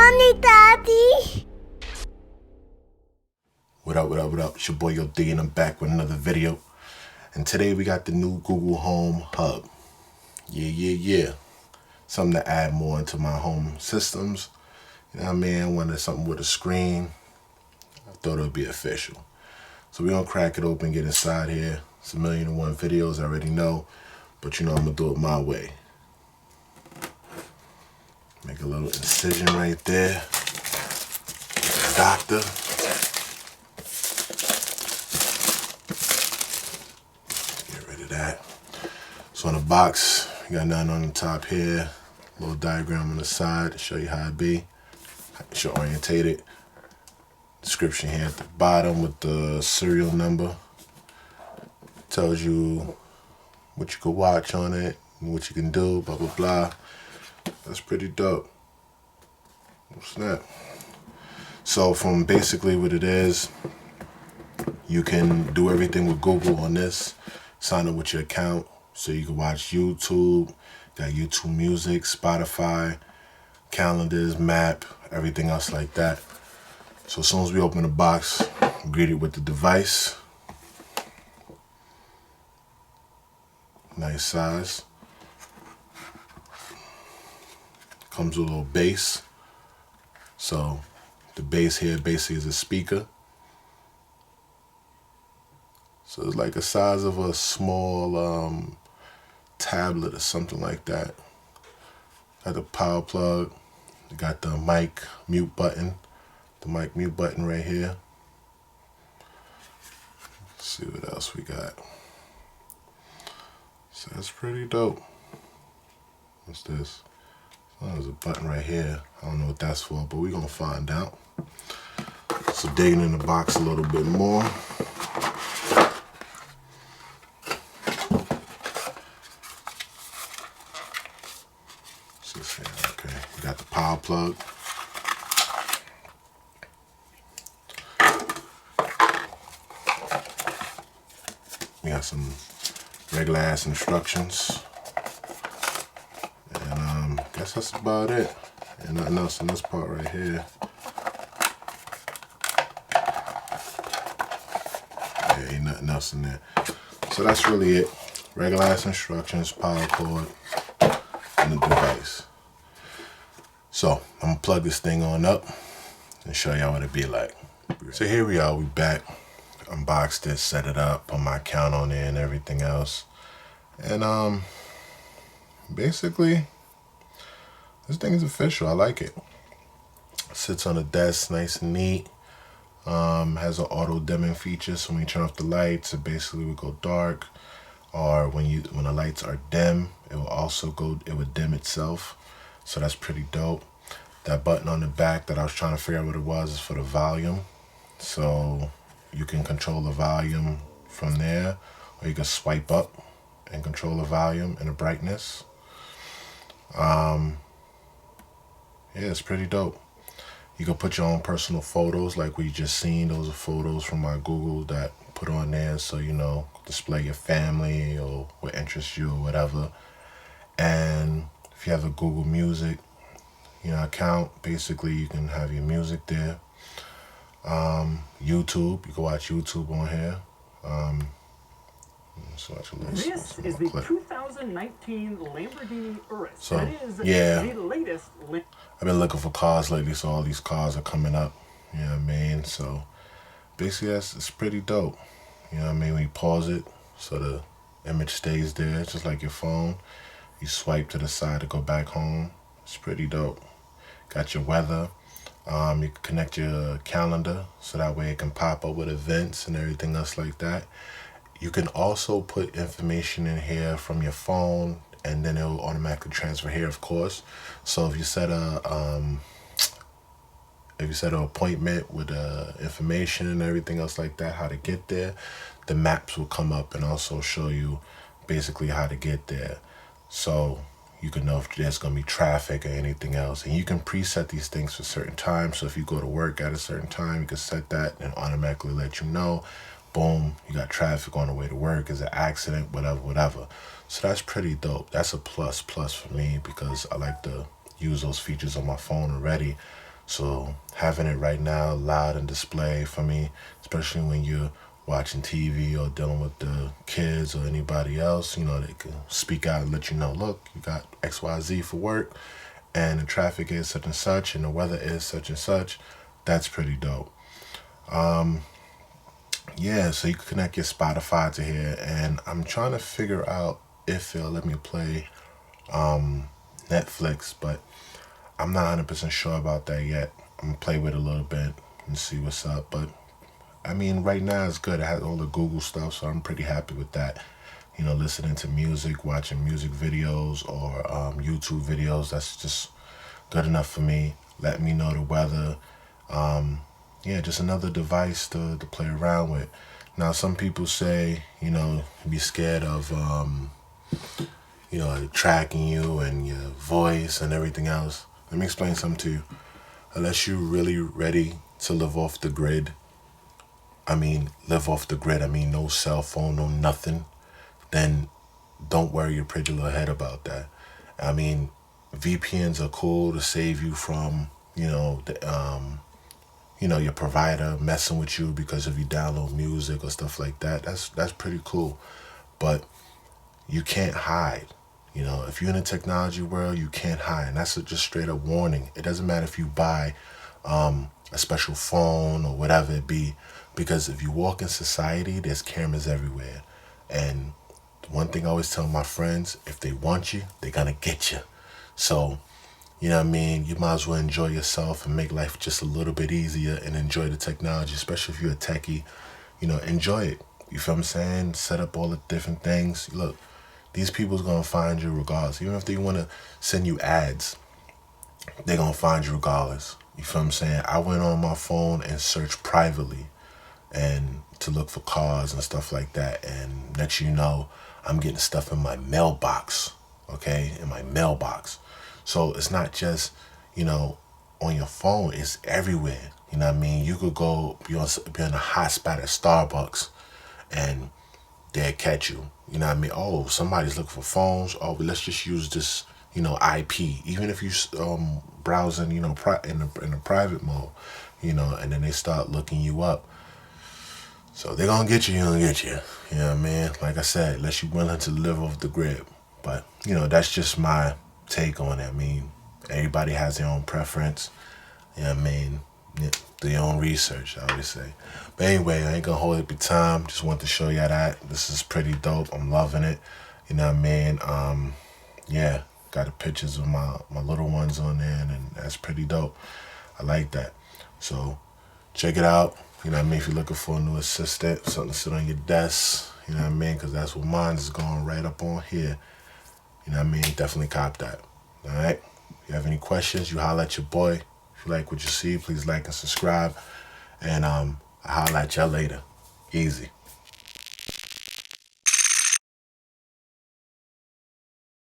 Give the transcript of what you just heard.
money, Daddy. What up, what up, what up? It's your boy Yo D, and I'm back with another video. And today we got the new Google Home Hub. Yeah. Something to add more into my home systems. You know what I mean? I wanted something with a screen. I thought it would be official. So we're gonna crack it open, get inside here. It's 1,000,001 videos, I already know. But you know, I'm gonna do it my way. Make a little incision right there. Doctor. Get rid of that. So on the box, you got nothing on the top here. Little diagram on the side to show you how it be. It should orientate it. Description here at the bottom with the serial number. Tells you what you can watch on it, and what you can do, blah, blah, blah. That's pretty dope. Snap. So from basically what it is, you can do everything with Google on this. Sign up with your account so you can watch YouTube, got YouTube Music, Spotify, calendars, map, everything else like that. So as soon as we open the box, greet it with the device. Nice size. Comes with a little base. So the base here basically is a speaker. So it's like the size of a small tablet or something like that. Got the power plug. You got the mic mute button. The mic mute button right here. Let's see what else we got. So that's pretty dope. What's this? Oh, there's a button right here. I don't know what that's for, but we're gonna find out. So digging in the box a little bit more. What's this here? Okay, we got the power plug. We got some regular ass instructions. And I guess that's about it. And nothing else in this part right here. Yeah, ain't nothing else in there. So that's really it. Regular ass instructions, power cord, and the device. So I'm gonna plug this thing on up and show y'all what it be like. So here we are, we back. Unboxed it, set it up, put my account on there and everything else. And basically, this thing is official. I like it. Sits on the desk, nice and neat. Has an auto dimming feature, so when you turn off the lights, it basically will go dark. Or when the lights are dim, it will also would dim itself. So that's pretty dope. That button on the back that I was trying to figure out what it was is for the volume. So you can control the volume from there, or you can swipe up and control the volume and the brightness. Yeah, it's pretty dope. You can put your own personal photos like we just seen. Those are photos from my Google that put on there, so you know, display your family or what interests you or whatever. And if you have a Google Music, account, basically you can have your music there. YouTube, you can watch YouTube on here. This is the 2019 Lamborghini Urus. So, that is yeah, the latest. I've been looking for cars lately, so all these cars are coming up. You know what I mean? So basically, it's pretty dope. You know what I mean? We pause it so the image stays there, just like your phone. You swipe to the side to go back home. It's pretty dope. Got your weather. You can connect your calendar so that way it can pop up with events and everything else like that. You can also put information in here from your phone, and then it will automatically transfer here, of course. So if you set an appointment with information and everything else like that, how to get there, the maps will come up and also show you basically how to get there. So you can know if there's going to be traffic or anything else. And you can preset these things for certain times. So if you go to work at a certain time, you can set that and automatically let you know. Boom, you got traffic on the way to work, is an accident, whatever. So that's pretty dope. That's a plus for me because I like to use those features on my phone already. So having it right now loud and display for me, especially when you're watching TV or dealing with the kids or anybody else, you know, they can speak out and let you know, look, you got XYZ for work and the traffic is such and such and the weather is such and such. That's pretty dope. Yeah, so you can connect your Spotify to here, and I'm trying to figure out if it'll let me play Netflix, but I'm not 100% sure about that yet. I'm gonna play with it a little bit and see what's up, but I mean, right now it's good. It has all the Google stuff, so I'm pretty happy with that. You know, listening to music, watching music videos or YouTube videos, that's just good enough for me. Let me know the weather. Yeah, just another device to play around with. Now, some people say, you know, be scared of, you know, tracking you and your voice and everything else. Let me explain something to you. Unless you're really ready to live off the grid, I mean, no cell phone, no nothing, then don't worry your pretty little head about that. I mean, VPNs are cool to save you from, your provider messing with you because if you download music or stuff like that, that's pretty cool. But you can't hide. You know, if you're in the technology world, you can't hide. And that's just straight up warning. It doesn't matter if you buy a special phone or whatever it be, because if you walk in society, there's cameras everywhere. And one thing I always tell my friends, if they want you, they're gonna get you. So, you know what I mean? You might as well enjoy yourself and make life just a little bit easier and enjoy the technology, especially if you're a techie. You know, enjoy it. You feel what I'm saying? Set up all the different things. Look, these people's gonna find you regardless. Even if they wanna send you ads, they're gonna find you regardless. You feel what I'm saying? I went on my phone and searched privately and to look for cars and stuff like that. And next you know, I'm getting stuff in my mailbox, okay? In my mailbox. So it's not just, on your phone, it's everywhere. You know what I mean? You could go be on a hot spot at Starbucks and they'll catch you. You know what I mean? Oh, somebody's looking for phones. Oh, but let's just use this, IP. Even if you browsing, in the private mode, and then they start looking you up. So they're gonna get you, get you. You know what I mean? Like I said, unless you're willing to live off the grid. But, that's just my take on it. I mean, everybody has their own preference. You know what I mean? Yeah, their own research, I always say. But anyway, I ain't gonna hold up your time. Just want to show you that. This is pretty dope. I'm loving it. You know what I mean? Yeah, got the pictures of my little ones on there, and that's pretty dope. I like that. So check it out. You know what I mean? If you're looking for a new assistant, something to sit on your desk, you know what I mean? Because that's what mine is going right up on here. You know what I mean? Definitely cop that. All right? If you have any questions, you holler at your boy. If you like what you see, please like and subscribe. And I'll holler at y'all later. Easy.